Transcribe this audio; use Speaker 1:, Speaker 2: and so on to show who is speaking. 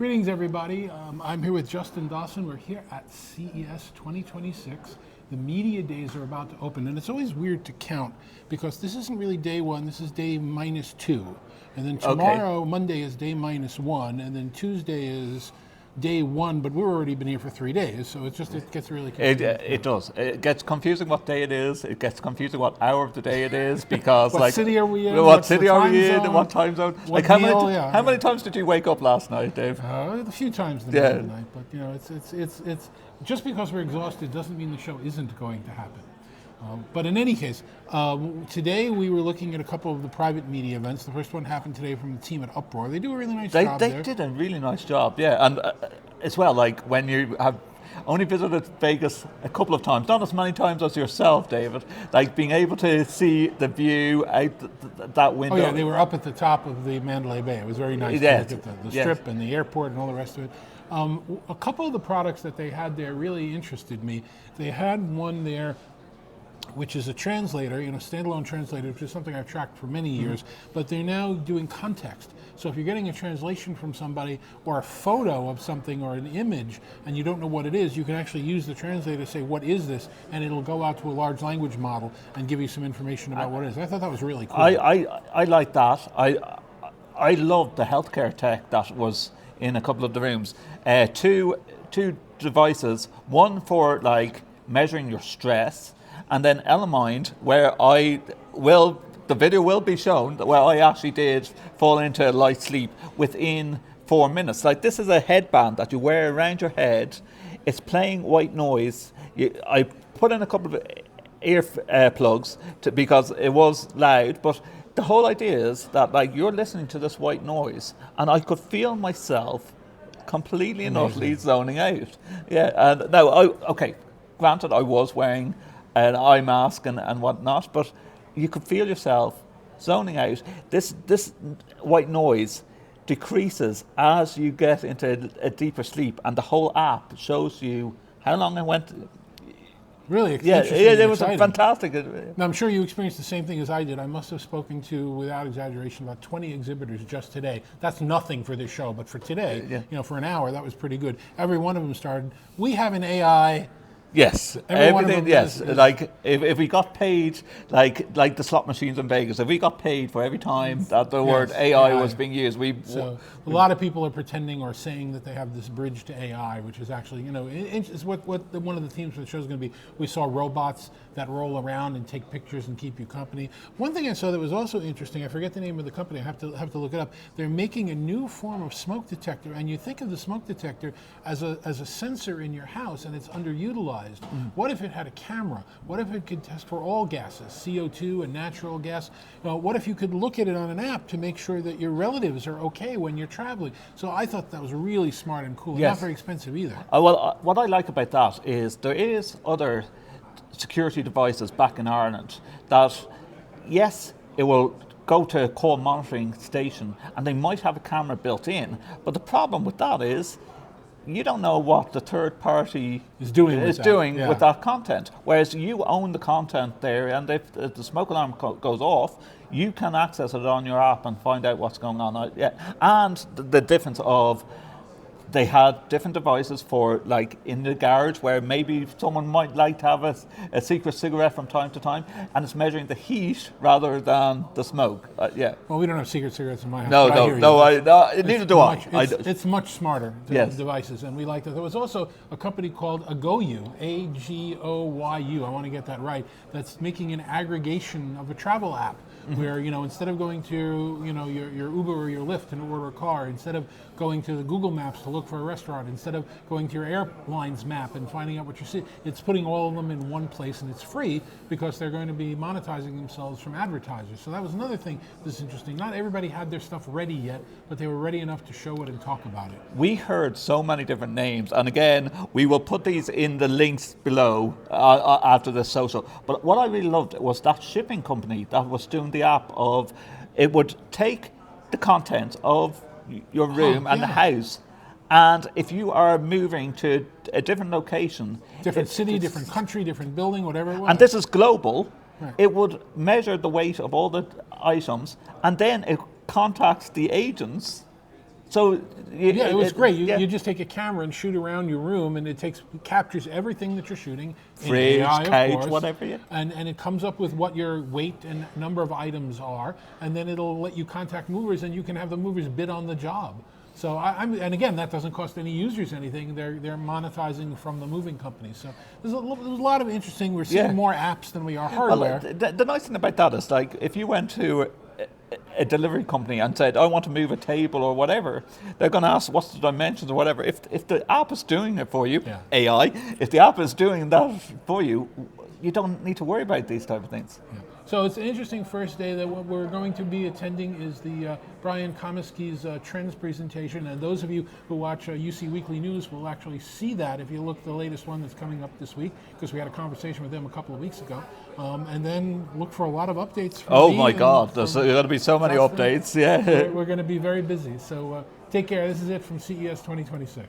Speaker 1: Greetings, everybody. I'm here with Justin Dawson. We're here at CES 2026. The media days are about to open, and it's always weird to count because this isn't really day one, this is day -2. And then tomorrow, Monday, is day -1, and then Tuesday is day 1, but we've already been here for 3 days, so it gets really confusing.
Speaker 2: It does. It gets confusing what day it is. It gets confusing what hour of the day it is because
Speaker 1: What city are we in?
Speaker 2: What city are we in? And what time zone?
Speaker 1: What
Speaker 2: How
Speaker 1: meal?
Speaker 2: how many times did you wake up last night, Dave?
Speaker 1: A few times in the middle of the night, but it's just because we're exhausted doesn't mean the show isn't going to happen. But in any case, today we were looking at a couple of the private media events. The first one happened today from the team at Uproar. They do a really nice job there.
Speaker 2: They did a really nice job, yeah. And as well, like when you have only visited Vegas a couple of times, not as many times as yourself, David, like being able to see the view out that window.
Speaker 1: Oh yeah, they were up at the top of the Mandalay Bay. It was very nice to look at the strip and the airport and all the rest of it. A couple of the products that they had there really interested me. They had one there which is a translator, standalone translator, which is something I've tracked for many years, but they're now doing context. So if you're getting a translation from somebody or a photo of something or an image and you don't know what it is, you can actually use the translator to say, what is this? And it'll go out to a large language model and give you some information about what it is. I thought that was really cool.
Speaker 2: I like that. I loved the healthcare tech that was in a couple of the rooms. Two devices, one for like measuring your stress, and then Elamind, where the video will be shown where I actually did fall into a light sleep within 4 minutes. Like, this is a headband that you wear around your head. It's playing white noise. I put in a couple of ear plugs because it was loud, but the whole idea is that like you're listening to this white noise, and I could feel myself completely and utterly zoning out. Yeah, and now, granted, I was wearing an eye mask and whatnot, but you could feel yourself zoning out. This white noise decreases as you get into a deeper sleep, and the whole app shows you how long it went.
Speaker 1: Really?
Speaker 2: It was fantastic.
Speaker 1: Now, I'm sure you experienced the same thing as I did. I must have spoken to, without exaggeration, about 20 exhibitors just today. That's nothing for this show, but for today, for an hour, that was pretty good. Every one of them started, we have an AI.
Speaker 2: Yes, everything. Yes, like if we got paid, like the slot machines in Vegas, if we got paid for every time that the word AI was being used, a
Speaker 1: lot of people are pretending or saying that they have this bridge to AI, which is actually, it's what one of the themes for the show is going to be. We saw robots that roll around and take pictures and keep you company. One thing I saw that was also interesting, I forget the name of the company, I have to look it up. They're making a new form of smoke detector, and you think of the smoke detector as a sensor in your house, and it's underutilized. What if it had a camera? What if it could test for all gases, CO2 and natural gas? What if you could look at it on an app to make sure that your relatives are okay when you're traveling? So I thought that was really smart and cool, and not very expensive either.
Speaker 2: What I like about that is there is other security devices back in Ireland that, yes, it will go to a call monitoring station and they might have a camera built in, but the problem with that is you don't know what the third party is doing with that content. Whereas you own the content there, and if the smoke alarm goes off, you can access it on your app and find out what's going on. And the difference of they had different devices for like in the garage where maybe someone might like to have a secret cigarette from time to time, and it's measuring the heat rather than the smoke.
Speaker 1: Well, we don't have secret cigarettes in my house.
Speaker 2: Neither do I.
Speaker 1: It's much smarter devices, and we like that. There was also a company called Agoyu, Agoyu. I want to get that right. That's making an aggregation of a travel app. Where instead of going to your Uber or your Lyft and order a car, instead of going to the Google Maps to look for a restaurant, instead of going to your airline's map and finding out what you see, it's putting all of them in one place, and it's free because they're going to be monetizing themselves from advertisers. So that was another thing that's interesting. Not everybody had their stuff ready yet, but they were ready enough to show it and talk about it.
Speaker 2: We heard so many different names, and again, we will put these in the links below after the social. But what I really loved was that shipping company that was doing the app of, it would take the content of your room and the house, and if you are moving to a different location,
Speaker 1: different city, different country, different building, whatever it was,
Speaker 2: and this is global, it would measure the weight of all the items, and then it contacts the agents So
Speaker 1: Yeah, it was great.
Speaker 2: yeah.
Speaker 1: You just take a camera and shoot around your room, and it captures everything that you're shooting.
Speaker 2: Fridge,
Speaker 1: in AI,
Speaker 2: couch,
Speaker 1: of course,
Speaker 2: whatever, yeah.
Speaker 1: and it comes up with what your weight and number of items are, and then it'll let you contact movers, and you can have the movers bid on the job. So and again, that doesn't cost any users anything. They're monetizing from the moving companies. So there's a lot of interesting. We're seeing
Speaker 2: Yeah.
Speaker 1: more apps than we are hardware.
Speaker 2: Well, the nice thing about that is, like, if you went to a delivery company and said, I want to move a table or whatever, they're going to ask what's the dimensions or whatever. If the app is doing it for you,
Speaker 1: Yeah.
Speaker 2: AI, if the app is doing that for you, you don't need to worry about these type of things.
Speaker 1: Yeah. So it's an interesting first day. That what we're going to be attending is the Brian Komisky's trends presentation, and those of you who watch UC Weekly News will actually see that if you look at the latest one that's coming up this week, because we had a conversation with them a couple of weeks ago, and then look for a lot of updates. From
Speaker 2: Oh
Speaker 1: me
Speaker 2: my
Speaker 1: and
Speaker 2: God, there's
Speaker 1: from
Speaker 2: going to be so many
Speaker 1: Justin.
Speaker 2: updates. Yeah.
Speaker 1: We're going to be very busy. So take care. This is it from CES 2026.